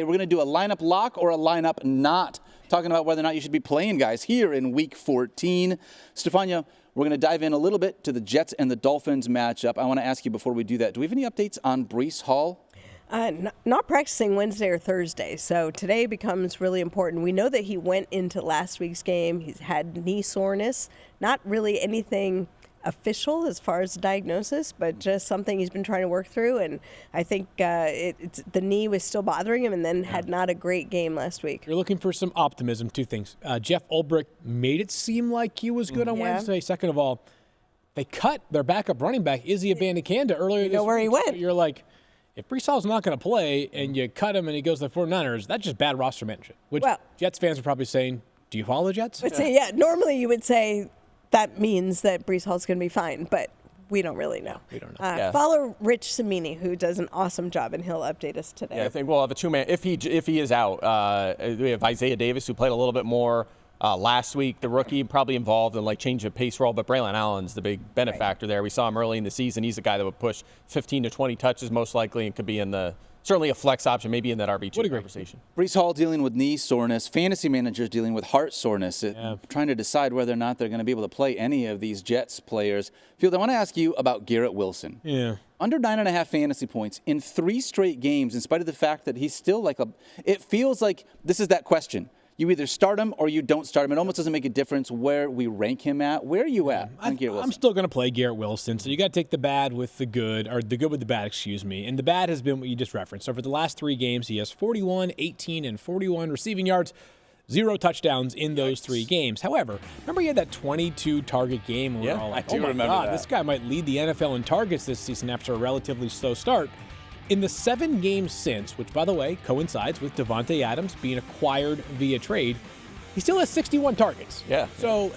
We're going to do a lineup lock or a lineup not, talking about whether or not you should be playing guys here in Week 14. Stephania, we're going to dive in a little bit to the Jets and the Dolphins matchup. I want to ask you before we do that, do we have any updates on Breece Hall? Not practicing Wednesday or Thursday, so today becomes really important. We know that he went into last week's game. He's had knee soreness, not really anything official as far as the diagnosis, but just something he's been trying to work through. And I think the knee was still bothering him, and then had not a great game last week. You're looking for some optimism. Two things. Jeff Ulbrich made it seem like he was good on Wednesday. Second of all, they cut their backup running back, Izzy Abanikanda, earlier this week. You know where he went. So you're like, if Breece Hall's not going to play and you cut him and he goes to the 49ers, that's just bad roster management, which Jets fans are probably saying, do you follow the Jets? Normally you would say that means that Breece Hall's going to be fine, but we don't really know. We don't know. Follow Rich Cimini, who does an awesome job, and he'll update us today. Yeah, I think we'll have a two-man. If he is out, we have Isaiah Davis, who played a little bit more last week, the rookie, probably involved in change of pace role, but Braylon Allen's the big benefactor there. We saw him early in the season. He's a guy that would push 15 to 20 touches most likely, and could be in certainly a flex option, maybe in that RB2 conversation. Breece Hall dealing with knee soreness. Fantasy managers dealing with heart soreness. Trying to decide whether or not they're going to be able to play any of these Jets players. Field, I want to ask you about Garrett Wilson. Yeah. Under 9.5 fantasy points in 3 straight games, in spite of the fact that he's still it feels like this is that question. You either start him or you don't start him. It almost doesn't make a difference where we rank him at. Where are you at on Garrett Wilson? I'm still going to play Garrett Wilson, so you got to take the bad with the good, or the good with the bad, excuse me. And the bad has been what you just referenced. Over the last 3 games, he has 41, 18, and 41 receiving yards, 0 touchdowns in those 3 games. However, remember he had that 22-target game where we were all like, oh my God, this guy might lead the NFL in targets this season after a relatively slow start. In the 7 games since, which, by the way, coincides with Devontae Adams being acquired via trade, he still has 61 targets. Yeah. So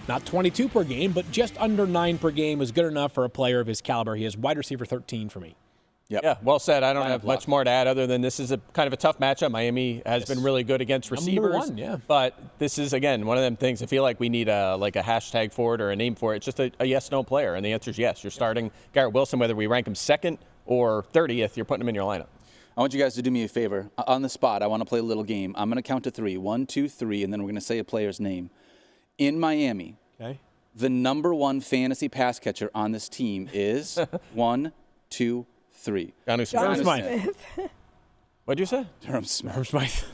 not 22 per game, but just under 9 per game is good enough for a player of his caliber. He has wide receiver 13 for me. Yep. Yeah, well said. I don't have much more to add other than this is a kind of a tough matchup. Miami has been really good against receivers. But this is, again, one of them things. I feel like we need a hashtag for it or a name for it. It's just a yes-no player, and the answer is yes. You're starting Garrett Wilson, whether we rank him second or 30th, you're putting him in your lineup. I want you guys to do me a favor. On the spot, I want to play a little game. I'm going to count to 3. 1, 2, 3, and then we're going to say a player's name. In Miami, the number 1 fantasy pass catcher on this team is 1, 2, 3. Jonnu Smith. What'd you say? Durham Smith.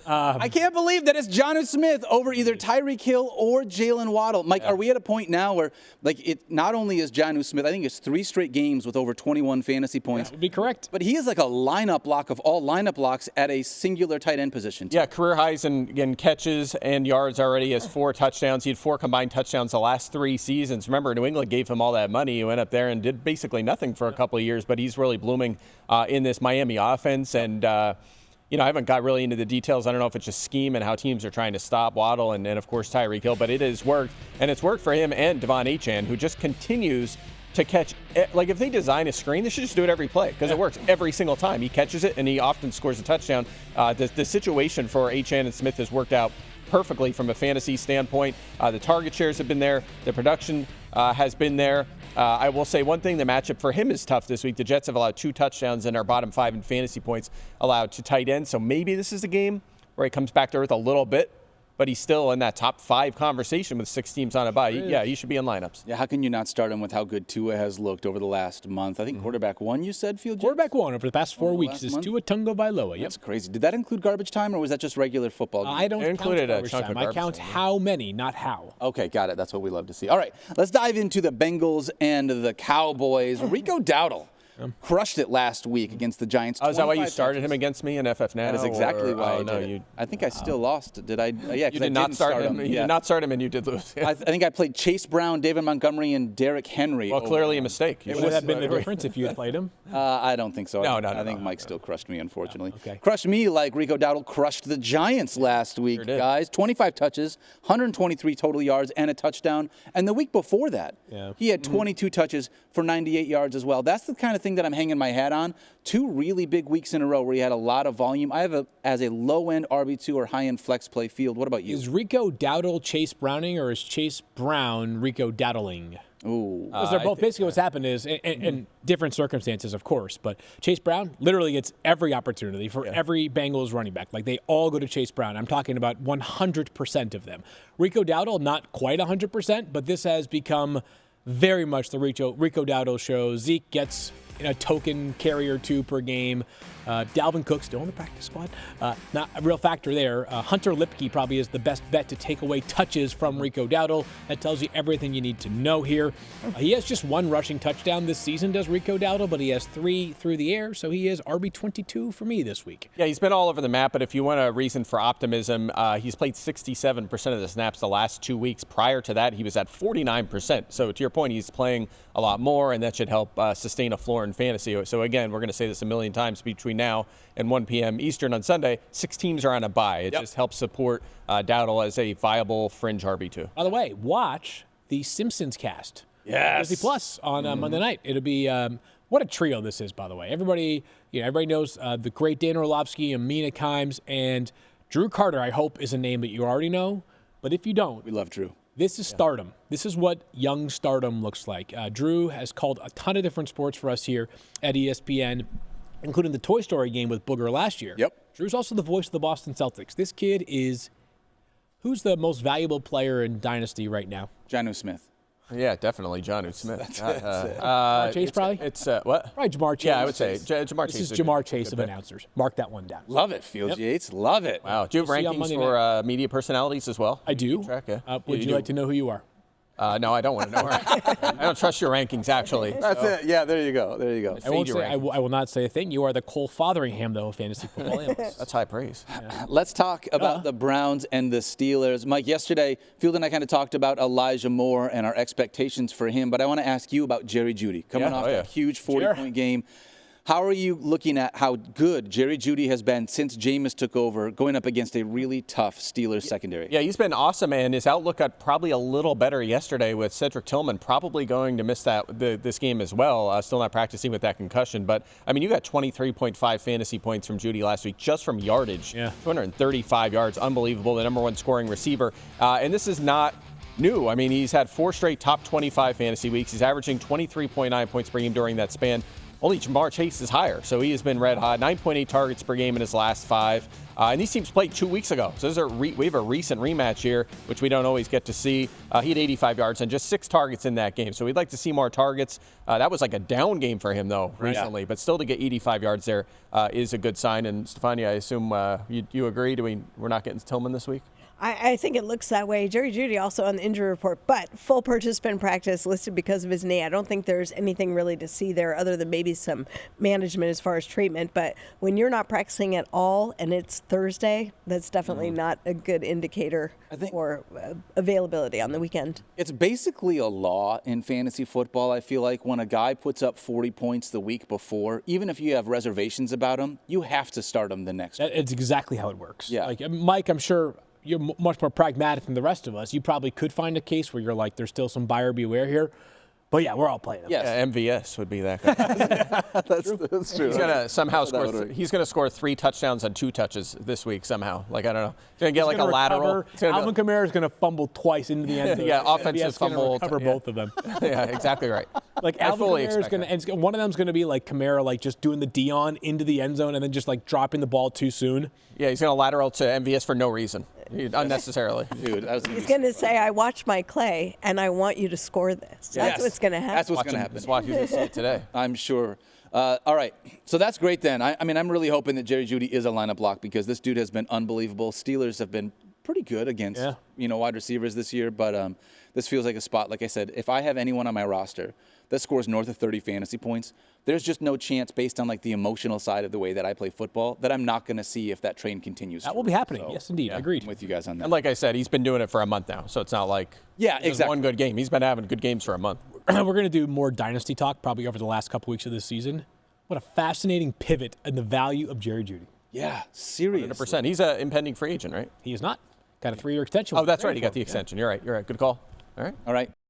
I can't believe that it's Jonnu Smith over either Tyreek Hill or Jalen Waddle. Mike, are we at a point now where, it not only is Jonnu Smith, I think it's 3 straight games with over 21 fantasy points. That would be correct. But he is like a lineup lock of all lineup locks at a singular tight end position. Yeah, career highs in catches and yards already has 4 touchdowns. He had 4 combined touchdowns the last 3 seasons. Remember, New England gave him all that money. He went up there and did basically nothing for a couple of years, but he's really blooming in this Miami offense. And I haven't got really into the details. I don't know if it's just scheme and how teams are trying to stop Waddle and of course, Tyreek Hill, but it has worked. And it's worked for him and Devon Achane, who just continues to catch. If they design a screen, they should just do it every play because it works every single time. He catches it, and he often scores a touchdown. The situation for Achane and Smith has worked out perfectly from a fantasy standpoint. The target shares have been there. The production has been there. I will say one thing, the matchup for him is tough this week. The Jets have allowed 2 touchdowns in our bottom 5 in fantasy points allowed to tight ends. So maybe this is a game where he comes back to earth a little bit, but he's still in that top 5 conversation with 6 teams on a bye. Yeah, he should be in lineups. Yeah, how can you not start him with how good Tua has looked over the last month? I think quarterback 1, you said, Field? Quarterback 1 over the past 4 weeks is Tua Tagovailoa. Yep. That's crazy. Did that include garbage time, or was that just regular football game? I don't count garbage time. I count how many, not how. Okay, got it. That's what we love to see. All right, let's dive into the Bengals and the Cowboys. Rico Dowdle crushed it last week against the Giants. Oh, is that why you started him against me in FF Now? That is exactly why I did it. I think I still lost. Did I? Yeah, you did not start him. You did not start him, and you did lose. I think I played Chase Brown, David Montgomery, and Derrick Henry. Well, clearly a mistake. Would have been the difference if you had played him? I don't think so. No, I think Mike still crushed me, unfortunately. Okay. Crushed me like Rico Dowdle crushed the Giants last week, guys. 25 touches, 123 total yards, and a touchdown. And the week before that, he had 22 touches for 98 yards as well. That's the kind of thing that I'm hanging my hat on. 2 really big weeks in a row where he had a lot of volume. I have as a low-end RB2 or high-end flex play. Field. What about you? Is Rico Dowdle Chase Browning, or is Chase Brown Rico Dowdling? Ooh. Because they're both basically what's happened is, in different circumstances, of course, but Chase Brown literally gets every opportunity for every Bengals running back. Like, they all go to Chase Brown. I'm talking about 100% of them. Rico Dowdle, not quite 100%, but this has become very much the Rico Dowdle show. Zeke gets a token carry or two per game. Dalvin Cook still in the practice squad. Not a real factor there. Hunter Lipke probably is the best bet to take away touches from Rico Dowdle. That tells you everything you need to know here. He has just one rushing touchdown this season, does Rico Dowdle, but he has 3 through the air, so he is RB22 for me this week. Yeah, he's been all over the map, but if you want a reason for optimism, he's played 67% of the snaps the last 2 weeks. Prior to that, he was at 49%. So to your point, he's playing a lot more, and that should help sustain a floor in fantasy. So again, we're going to say this a million times between now and 1 p.m. Eastern on Sunday. 6 teams are on a bye. It just helps support Dowdle as a viable fringe RB2. By the way, watch the Simpsons cast. Yes. Disney Plus on Monday night. It'll be what a trio this is, by the way. Everybody knows the great Dan Orlovsky and Mina Kimes, and Drew Carter, I hope, is a name that you already know. But if you don't, We love Drew. this is stardom. This is what young stardom looks like. Drew has called a ton of different sports for us here at ESPN, including the Toy Story game with Booger last year. Yep. Drew's also the voice of the Boston Celtics. This kid is, who's the most valuable player in Dynasty right now? Jonnu Smith. Yeah, definitely Jonnu Smith. Jamar Chase, probably? It's what? Probably Jamar Chase. Yeah, I would say Jamar Chase. This is Jamar Chase of announcers. Mark that one down. Love it, Fields Yates. Love it. Wow. Do you have See you on rankings Monday for media personalities as well? I do. Track, yeah. Would you like to know who you are? No, I don't want to know. I don't trust your rankings, actually. That's it. Yeah, there you go. There you go. I won't your say. I will not say a thing. You are the Cole Fotheringham, though, of fantasy football analysts. That's high praise. Let's talk about the Browns and the Steelers. Mike, yesterday, Field and I kind of talked about Elijah Moore and our expectations for him, but I want to ask you about Jerry Jeudy. Coming off a huge 40-point game. How are you looking at how good Jerry Jeudy has been since Jameis took over, going up against a really tough Steelers secondary? Yeah, he's been awesome, and his outlook got probably a little better yesterday with Cedric Tillman probably going to miss this game as well. Still not practicing with that concussion. But, I mean, you got 23.5 fantasy points from Jeudy last week just from yardage. Yeah. 235 yards. Unbelievable. The number 1 scoring receiver. And this is not new. I mean, he's had 4 straight top 25 fantasy weeks. He's averaging 23.9 points per game during that span. Only Jamar Chase is higher, so he has been red hot. 9.8 targets per game in his last 5. And these teams played 2 weeks ago. So we have a recent rematch here, which we don't always get to see. He had 85 yards and just 6 targets in that game. So we'd like to see more targets. That was like a down game for him, though, recently. But still to get 85 yards there is a good sign. And, Stephania, I assume you agree? We're not getting Tillman this week? I think it looks that way. Jerry Jeudy also on the injury report, but full participant practice listed because of his knee. I don't think there's anything really to see there other than maybe some management as far as treatment. But when you're not practicing at all and it's Thursday, that's definitely not a good indicator for availability on the weekend. It's basically a law in fantasy football, I feel like. When a guy puts up 40 points the week before, even if you have reservations about him, you have to start him the next week. It's exactly how it works. Yeah. Like, Mike, I'm sure you're much more pragmatic than the rest of us. You probably could find a case where you're like, there's still some buyer beware here. But yeah, we're all playing them. Yes. Yeah, MVS would be that guy. That's true. He's gonna somehow score. He's gonna score 3 touchdowns on 2 touches this week somehow. Like, I don't know. He's gonna get like a lateral. Alvin Kamara is gonna fumble twice into the end zone. Yeah, offensive fumble. Recover both of them. Yeah, exactly right. Like, Alvin Kamara is gonna, and one of them's gonna be like Kamara, like just doing the Dion into the end zone and then just like dropping the ball too soon. Yeah, he's gonna lateral to MVS for no reason, unnecessarily. Dude, he's going to say, I watched my Clay, and I want you to score this. That's what's going to happen. That's what's going to happen. That's why he's going to see it today. I'm sure. All right, so that's great then. I mean, I'm really hoping that Jerry Jeudy is a lineup lock because this dude has been unbelievable. Steelers have been pretty good against wide receivers this year, but this feels like a spot. Like I said, if I have anyone on my roster that scores north of 30 fantasy points, there's just no chance based on like the emotional side of the way that I play football that I'm not going to see if that train continues. That will be happening. So, yes, indeed. Agreed. I'm with you guys on that. And like I said, he's been doing it for a month now, so it's not like one good game. He's been having good games for a month. We're going to do more dynasty talk probably over the last couple weeks of this season. What a fascinating pivot in the value of Jerry Jeudy. Yeah, seriously. 100%. He's an impending free agent, right? He is not. Got a 3-year extension. Oh, that's right. He got the extension. You're right. Good call. All right.